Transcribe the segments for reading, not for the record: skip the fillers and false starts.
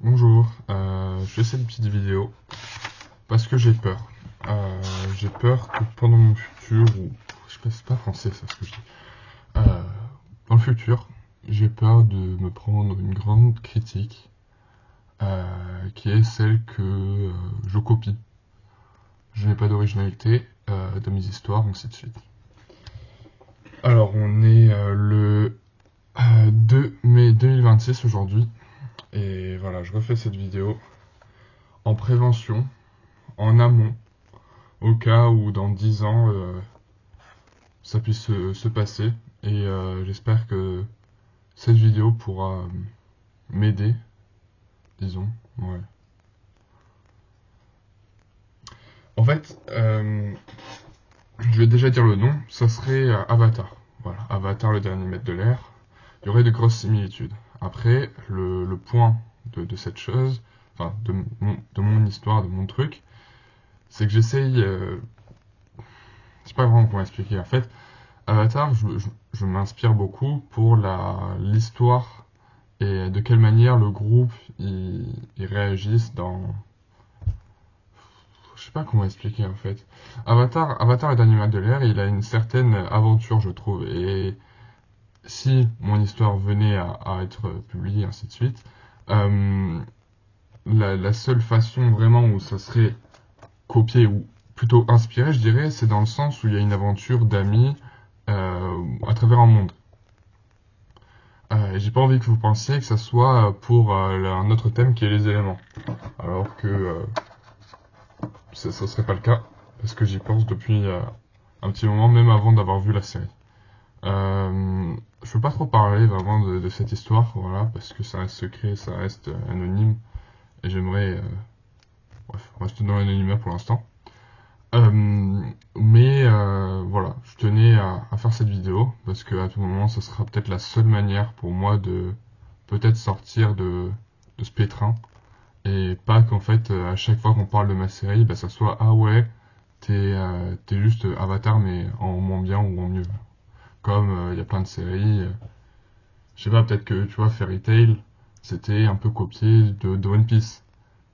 Bonjour, je fais cette petite vidéo parce que j'ai peur. J'ai peur que pendant mon futur, ou je sais pas, c'est pas français ça ce que je dis. Dans le futur, j'ai peur de me prendre une grande critique qui est celle que je copie. Je n'ai pas d'originalité dans mes histoires, ainsi de suite. Alors, on est le 2 mai 2026 aujourd'hui. Et voilà, je refais cette vidéo en prévention, en amont, au cas où dans 10 ans ça puisse se passer. Et j'espère que cette vidéo pourra m'aider, disons. Ouais. En fait, je vais déjà dire le nom, ça serait Avatar. Voilà, Avatar, le dernier maître de l'air. Il y aurait de grosses similitudes. Après, le point de cette chose, enfin de mon histoire, de mon truc, c'est que j'essaye, je sais pas vraiment comment expliquer. En fait, Avatar, je m'inspire beaucoup pour l'histoire et de quelle manière le groupe ils réagissent dans. Je sais pas comment expliquer en fait. Avatar est un animal de l'air et il a une certaine aventure, je trouve. Et si mon histoire venait à être publiée, ainsi de suite, la seule façon vraiment où ça serait copié ou plutôt inspiré, je dirais, c'est dans le sens où il y a une aventure d'amis à travers un monde. J'ai pas envie que vous pensiez que ça soit pour un autre thème qui est les éléments. Alors que ça serait pas le cas, parce que j'y pense depuis un petit moment, même avant d'avoir vu la série. Je peux pas trop parler vraiment de cette histoire, voilà, parce que ça reste secret, ça reste anonyme, et j'aimerais bref, rester dans l'anonymat pour l'instant. Mais voilà, je tenais à faire cette vidéo parce que à tout moment, ça sera peut-être la seule manière pour moi de peut-être sortir de ce pétrin et pas qu'en fait à chaque fois qu'on parle de ma série, bah, ça soit ah ouais, t'es juste Avatar mais en moins bien ou en mieux. Comme il y a plein de séries, je sais pas, peut-être que tu vois Fairy Tail, c'était un peu copié de One Piece.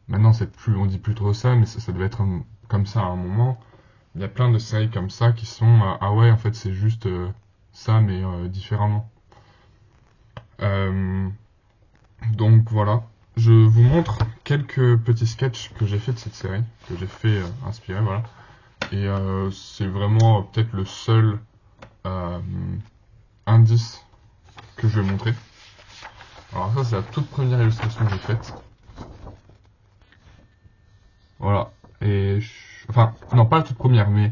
Maintenant, c'est plus, on dit plus trop ça, mais ça devait être comme ça à un moment. Il y a plein de séries comme ça qui sont ah ouais, en fait c'est juste ça mais différemment. Euh, donc voilà, je vous montre quelques petits sketchs que j'ai fait de cette série, que j'ai fait inspirer, voilà. Et c'est vraiment peut-être le seul euh, indice que je vais montrer. Alors ça c'est la toute première illustration que j'ai faite. Voilà. Et enfin non pas la toute première mais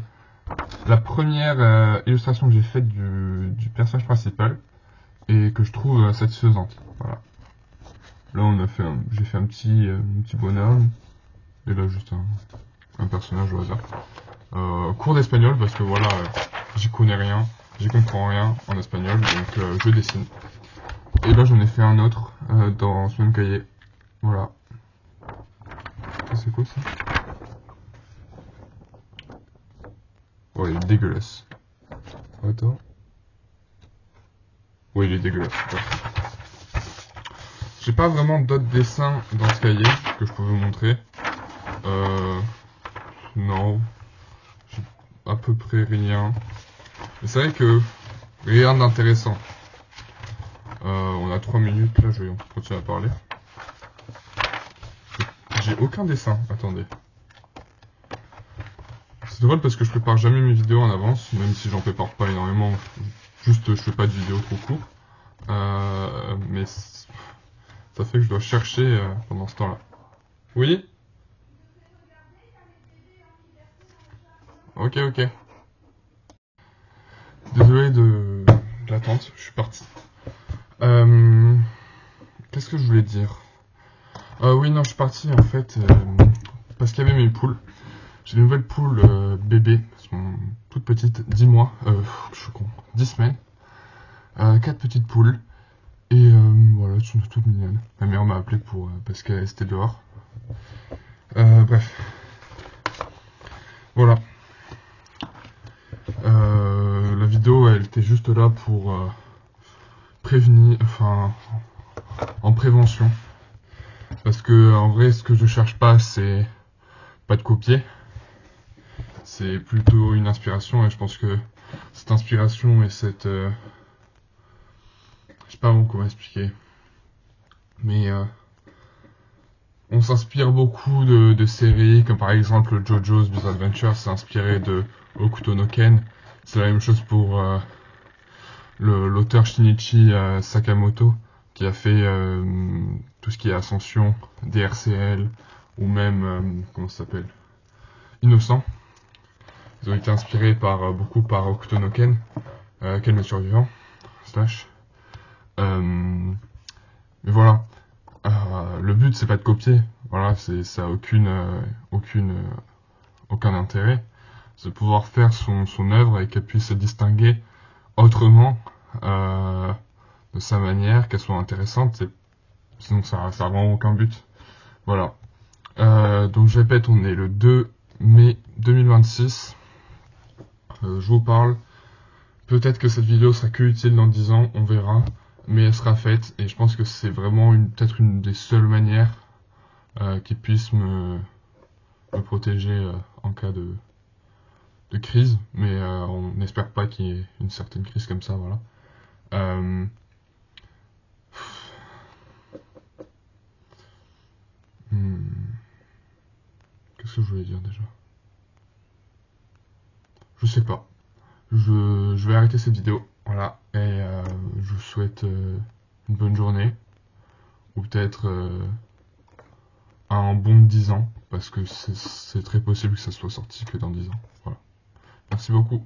la première illustration que j'ai faite du personnage principal et que je trouve satisfaisante. Voilà. Là on a fait j'ai fait un petit bonhomme et là juste un personnage au hasard. Cours d'espagnol parce que voilà, j'y connais rien, j'y comprends rien en espagnol donc je dessine. Et là j'en ai fait un autre dans ce même cahier. Voilà. C'est quoi ça? Ouais, il est dégueulasse. Attends. Oui, il est dégueulasse. Ouais. J'ai pas vraiment d'autres dessins dans ce cahier que je peux vous montrer. Non. J'ai à peu près rien. Mais c'est vrai que rien d'intéressant. On a 3 minutes là, je vais continuer à parler. J'ai aucun dessin, attendez. C'est drôle parce que je prépare jamais mes vidéos en avance, même si j'en prépare pas énormément. Juste je fais pas de vidéos trop courtes. Mais ça fait que je dois chercher pendant ce temps-là. Oui? Ok, ok. Désolé de l'attente, je suis parti. Qu'est-ce que je voulais dire? Oui, non, je suis parti en fait parce qu'il y avait mes poules. J'ai des nouvelles poules bébés, elles sont toutes petites, 10 mois, je suis con, 10 semaines. 4 petites poules. Et voilà, elles sont toutes mignonnes. Ma mère m'a appelé pour parce qu'elle était dehors. Bref. Voilà. La vidéo, elle était juste là pour prévenir, enfin, en prévention. Parce que en vrai, ce que je cherche pas, c'est pas de copier. C'est plutôt une inspiration, et je pense que cette inspiration et cette... je sais pas comment expliquer. Mais on s'inspire beaucoup de séries, comme par exemple JoJo's Bizarre Adventure, c'est inspiré de Hokuto no Ken. C'est la même chose pour l'auteur Shinichi Sakamoto, qui a fait tout ce qui est Ascension, DRCL, ou même, comment ça s'appelle, Innocent. Ils ont été inspirés beaucoup par Hokuto no Ken, Ken le survivant, slash. Mais voilà. Le but c'est pas de copier, voilà, ça a aucun intérêt. C'est de pouvoir faire son œuvre et qu'elle puisse se distinguer autrement, de sa manière, qu'elle soit intéressante, sinon ça a vraiment aucun but. Voilà. Donc je répète, on est le 2 mai 2026. Je vous parle. Peut-être que cette vidéo sera que utile dans 10 ans, on verra. Mais elle sera faite, et je pense que c'est vraiment peut-être une des seules manières qui puisse me protéger en cas de crise. Mais on n'espère pas qu'il y ait une certaine crise comme ça, voilà. Qu'est-ce que je voulais dire déjà? Je sais pas. Je vais arrêter cette vidéo. Voilà. Et je vous souhaite une bonne journée. Ou peut-être un bon 10 ans. Parce que c'est très possible que ça soit sorti que dans 10 ans. Voilà. Merci beaucoup.